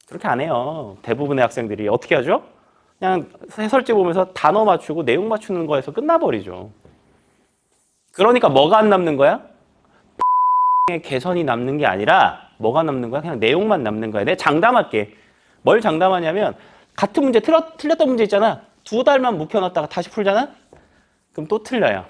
그렇게 안 해요. 대부분의 학생들이 어떻게 하죠? 그냥 해설지 보면서 단어 맞추고 내용 맞추는 거에서 끝나버리죠. 그러니까 뭐가 안 남는 거야? 의 개선이 남는 게 아니라 뭐가 남는 거야? 그냥 내용만 남는 거야. 내가 장담할게. 뭘 장담하냐면 같은 문제 틀렸던 문제 있잖아. 2달만 묵혀놨다가 다시 풀잖아? 그럼 또 틀려요.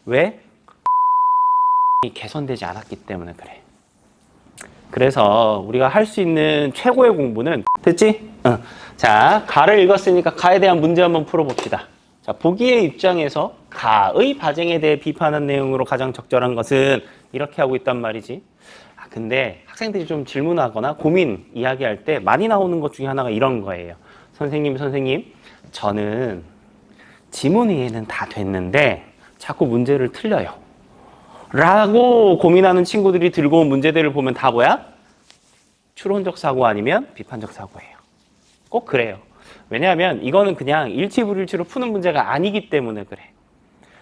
왜? 개선되지 않았기 때문에 그래. 그래서 우리가 할 수 있는 최고의 공부는 됐지? 응. 자, 가를 읽었으니까 가에 대한 문제 한번 풀어봅시다. 자, 보기의 입장에서 가의 바쟁에 대해 비판한 내용으로 가장 적절한 것은 이렇게 하고 있단 말이지. 근데 학생들이 좀 질문하거나 고민 이야기할 때 많이 나오는 것 중에 하나가 이런 거예요. 선생님, 저는 지문 이해는 다 됐는데 자꾸 문제를 틀려요. 라고 고민하는 친구들이 들고 온 문제들을 보면 다 뭐야? 추론적 사고 아니면 비판적 사고예요. 꼭 그래요. 왜냐하면 이거는 그냥 일치불일치로 푸는 문제가 아니기 때문에 그래.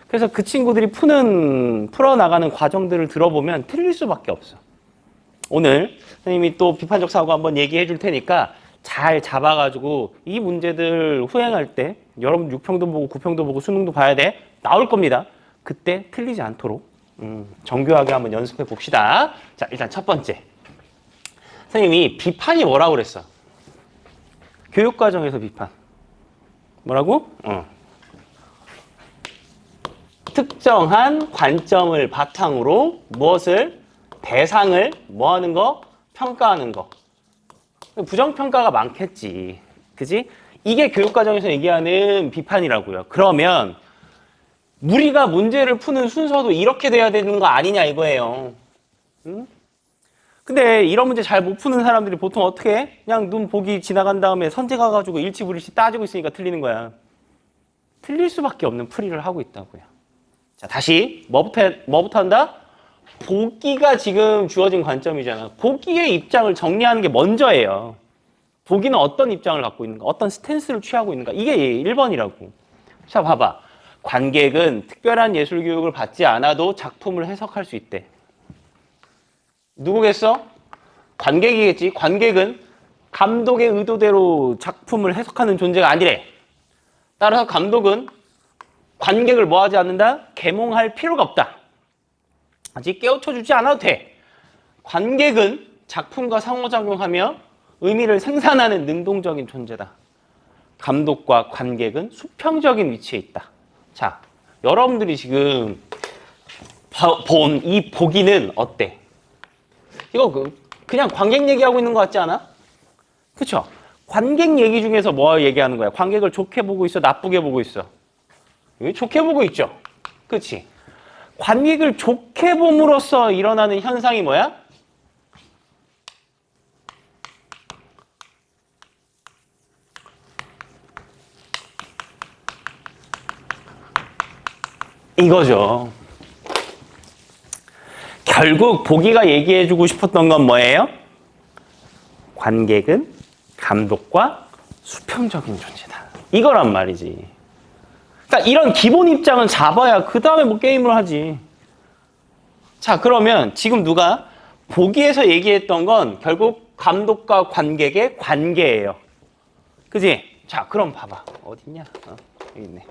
그래서 그 친구들이 풀어나가는 과정들을 들어보면 틀릴 수밖에 없어. 오늘 선생님이 또 비판적 사고 한번 얘기해 줄 테니까 잘 잡아가지고 이 문제들 후행할 때 여러분 6평도 보고 9평도 보고 수능도 봐야 돼. 나올 겁니다. 그때 틀리지 않도록 정교하게 한번 연습해 봅시다. 자, 일단 첫 번째. 선생님이 비판이 뭐라고 그랬어? 교육과정에서 비판. 뭐라고? 특정한 관점을 바탕으로 무엇을? 대상을 뭐 하는 거? 평가하는 거. 부정평가가 많겠지. 그지? 이게 교육과정에서 얘기하는 비판이라고요. 그러면 우리가 문제를 푸는 순서도 이렇게 돼야 되는 거 아니냐 이거예요. 응? 근데 이런 문제 잘 못 푸는 사람들이 보통 어떻게 해? 그냥 눈 보기 지나간 다음에 선택 가가지고 일치불일치 따지고 있으니까 틀리는 거야. 틀릴 수밖에 없는 풀이를 하고 있다고요. 자, 다시 뭐부터 한다? 보기가 지금 주어진 관점이잖아. 보기의 입장을 정리하는 게 먼저예요. 보기는 어떤 입장을 갖고 있는가? 어떤 스탠스를 취하고 있는가? 이게 1번이라고. 자, 봐봐. 관객은 특별한 예술 교육을 받지 않아도 작품을 해석할 수 있대. 누구겠어? 관객이겠지. 관객은 감독의 의도대로 작품을 해석하는 존재가 아니래. 따라서 감독은 관객을 뭐 하지 않는다? 계몽할 필요가 없다. 아직 깨우쳐주지 않아도 돼. 관객은 작품과 상호작용하며 의미를 생산하는 능동적인 존재다. 감독과 관객은 수평적인 위치에 있다. 자, 여러분들이 지금 본 이 보기는 어때? 이거 그냥 관객 얘기하고 있는 것 같지 않아? 그쵸? 관객 얘기 중에서 뭐 얘기하는 거야? 관객을 좋게 보고 있어? 나쁘게 보고 있어? 좋게 보고 있죠? 그치? 관객을 좋게 봄으로써 일어나는 현상이 뭐야? 이거죠. 결국 보기가 얘기해주고 싶었던 건 뭐예요? 관객은 감독과 수평적인 존재다. 이거란 말이지. 그러니까 이런 기본 입장은 잡아야 그 다음에 뭐 게임을 하지. 자, 그러면 지금 누가 보기에서 얘기했던 건 결국 감독과 관객의 관계예요. 그지? 자, 그럼 봐봐. 어딨냐? 여기 있네.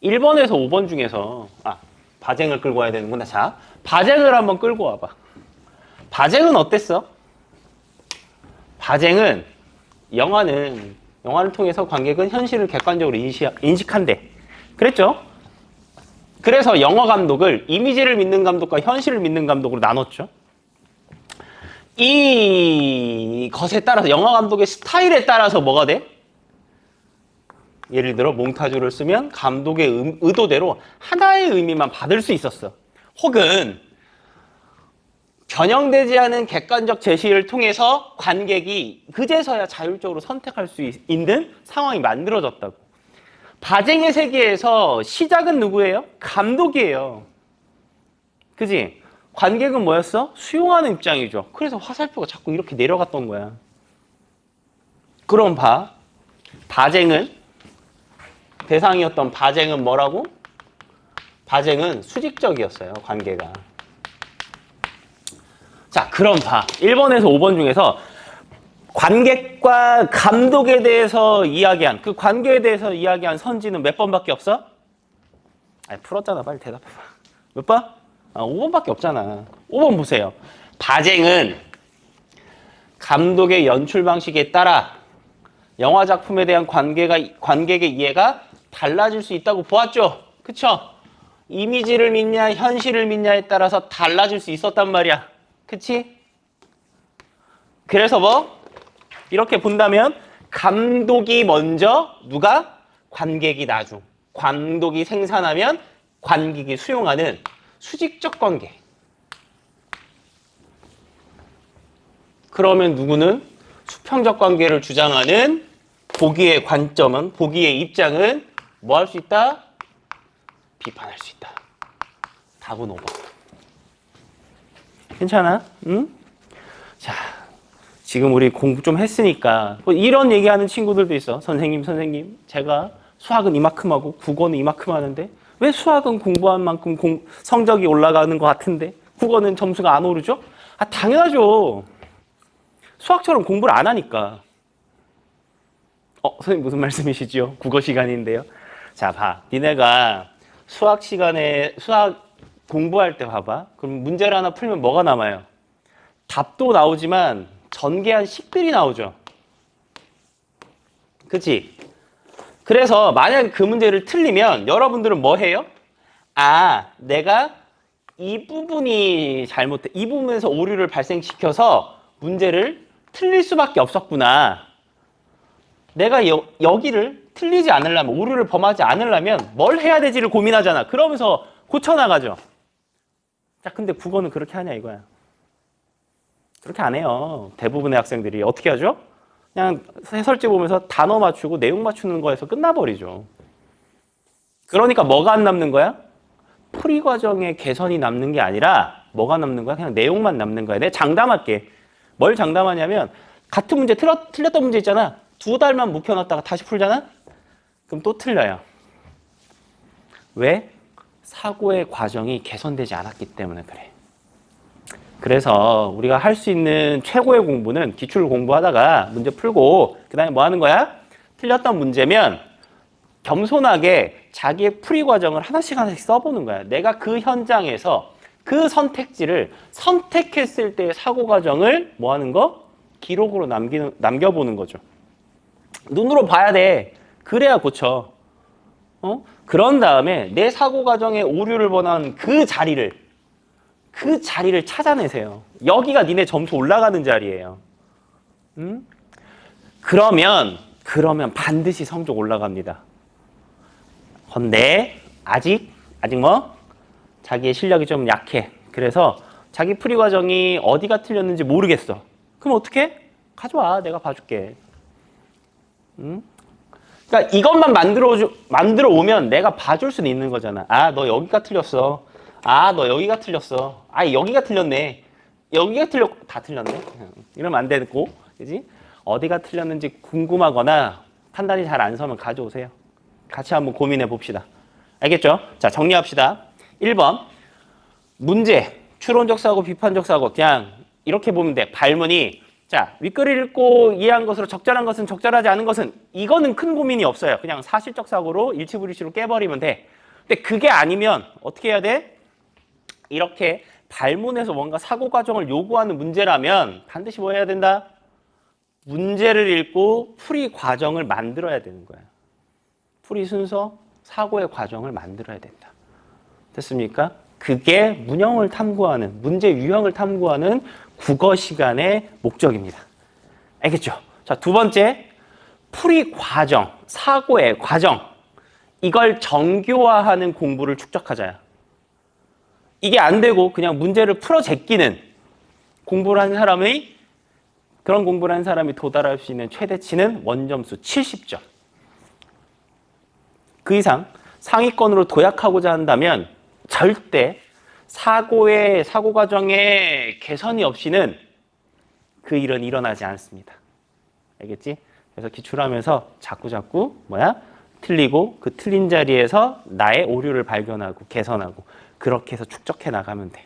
1번에서 5번 중에서 바쟁을 끌고 와야 되는구나. 자, 바쟁을 한번 끌고 와봐. 바쟁은 어땠어? 바쟁은 영화를 통해서 관객은 현실을 객관적으로 인식한대. 그랬죠? 그래서 영화 감독을 이미지를 믿는 감독과 현실을 믿는 감독으로 나눴죠. 이 것에 따라서 영화 감독의 스타일에 따라서 뭐가 돼? 예를 들어 몽타주를 쓰면 감독의 의도대로 하나의 의미만 받을 수 있었어. 혹은 변형되지 않은 객관적 제시를 통해서 관객이 그제서야 자율적으로 선택할 수 있는 상황이 만들어졌다고. 바쟁의 세계에서 시작은 누구예요? 감독이에요. 그지? 관객은 뭐였어? 수용하는 입장이죠. 그래서 화살표가 자꾸 이렇게 내려갔던 거야. 그럼 바쟁은 대상이었던 바쟁은 뭐라고? 바쟁은 수직적이었어요. 관계가. 자, 그럼 봐. 1번에서 5번 중에서 관객과 감독에 대해서 이야기한, 그 관계에 대해서 이야기한 선지는 몇 번밖에 없어? 아니, 풀었잖아. 빨리 대답해봐. 몇 번? 5번밖에 없잖아. 5번 보세요. 바쟁은 감독의 연출 방식에 따라 영화 작품에 대한 관객의 이해가 달라질 수 있다고 보았죠? 그쵸? 이미지를 믿냐, 현실을 믿냐에 따라서 달라질 수 있었단 말이야. 그치? 그래서 뭐? 이렇게 본다면 감독이 먼저, 누가? 관객이 나중. 감독이 생산하면 관객이 수용하는 수직적 관계. 그러면 누구는? 수평적 관계를 주장하는 보기의 관점은, 보기의 입장은 뭐 할 수 있다? 비판할 수 있다. 답은 5번. 괜찮아? 응? 자, 지금 우리 공부 좀 했으니까 뭐 이런 얘기하는 친구들도 있어. 선생님, 제가 수학은 이만큼 하고 국어는 이만큼 하는데 왜 수학은 공부한 만큼 성적이 올라가는 것 같은데 국어는 점수가 안 오르죠? 당연하죠. 수학처럼 공부를 안 하니까. 선생님 무슨 말씀이시지요? 국어 시간인데요. 자, 봐. 니네가 수학 시간에 수학 공부할 때 봐봐. 그럼 문제를 하나 풀면 뭐가 남아요? 답도 나오지만 전개한 식들이 나오죠. 그치? 그래서 만약 그 문제를 틀리면 여러분들은 뭐 해요? 내가 이 부분이 잘못돼. 이 부분에서 오류를 발생시켜서 문제를 틀릴 수밖에 없었구나. 내가 여기를 틀리지 않으려면, 오류를 범하지 않으려면 뭘 해야 되지를 고민하잖아. 그러면서 고쳐나가죠. 자, 근데 국어는 그렇게 하냐 이거야. 그렇게 안 해요. 대부분의 학생들이 어떻게 하죠? 그냥 해설지 보면서 단어 맞추고 내용 맞추는 거에서 끝나버리죠. 그러니까 뭐가 안 남는 거야? 풀이 과정의 개선이 남는 게 아니라 뭐가 남는 거야? 그냥 내용만 남는 거야. 내가 장담할게. 뭘 장담하냐면 같은 문제 틀렸던 문제 있잖아. 2달만 묵혀놨다가 다시 풀잖아? 그럼 또 틀려요. 왜? 사고의 과정이 개선되지 않았기 때문에 그래. 그래서 우리가 할 수 있는 최고의 공부는 기출 공부하다가 문제 풀고 그 다음에 뭐 하는 거야? 틀렸던 문제면 겸손하게 자기의 풀이 과정을 하나씩 써보는 거야. 내가 그 현장에서 그 선택지를 선택했을 때의 사고 과정을 뭐 하는 거? 기록으로 남겨보는 거죠. 눈으로 봐야 돼. 그래야 고쳐. 그런 다음에 내 사고 과정에 오류를 범한 그 자리를 찾아내세요. 여기가 니네 점수 올라가는 자리예요. 그러면 반드시 성적 올라갑니다. 근데 아직 뭐 자기의 실력이 좀 약해. 그래서 자기 풀이 과정이 어디가 틀렸는지 모르겠어. 그럼 어떻게? 가져와. 내가 봐줄게. 그러니까 이것만 만들어 오면 내가 봐줄 수는 있는 거잖아. 너 여기가 틀렸어. 너 여기가 틀렸어. 여기가 틀렸네. 여기가 다 틀렸네. 이러면 안 되고, 그지? 어디가 틀렸는지 궁금하거나 판단이 잘 안 서면 가져오세요. 같이 한번 고민해 봅시다. 알겠죠? 자, 정리합시다. 1번. 문제. 추론적 사고, 비판적 사고. 그냥 이렇게 보면 돼. 발문이. 자, 윗글을 읽고 이해한 것으로 적절한 것은, 적절하지 않은 것은, 이거는 큰 고민이 없어요. 그냥 사실적 사고로 일치불일치로 깨버리면 돼. 근데 그게 아니면 어떻게 해야 돼? 이렇게 발문에서 뭔가 사고 과정을 요구하는 문제라면 반드시 뭐 해야 된다? 문제를 읽고 풀이 과정을 만들어야 되는 거야. 풀이 순서, 사고의 과정을 만들어야 된다. 됐습니까? 그게 문형을 탐구하는, 문제 유형을 탐구하는 국어 시간의 목적입니다. 알겠죠? 자, 2번째, 풀이 과정, 사고의 과정. 이걸 정교화하는 공부를 축적하자야. 이게 안 되고 그냥 문제를 풀어 제끼는 공부를 한 사람의, 그런 공부를 한 사람이 도달할 수 있는 최대치는 원점수 70점. 그 이상 상위권으로 도약하고자 한다면 절대 사고 과정의 개선이 없이는 그 일은 일어나지 않습니다. 알겠지? 그래서 기출하면서 자꾸 틀리고 그 틀린 자리에서 나의 오류를 발견하고 개선하고 그렇게 해서 축적해 나가면 돼.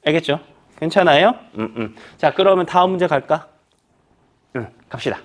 알겠죠? 괜찮아요? 자, 그러면 다음 문제 갈까? 갑시다.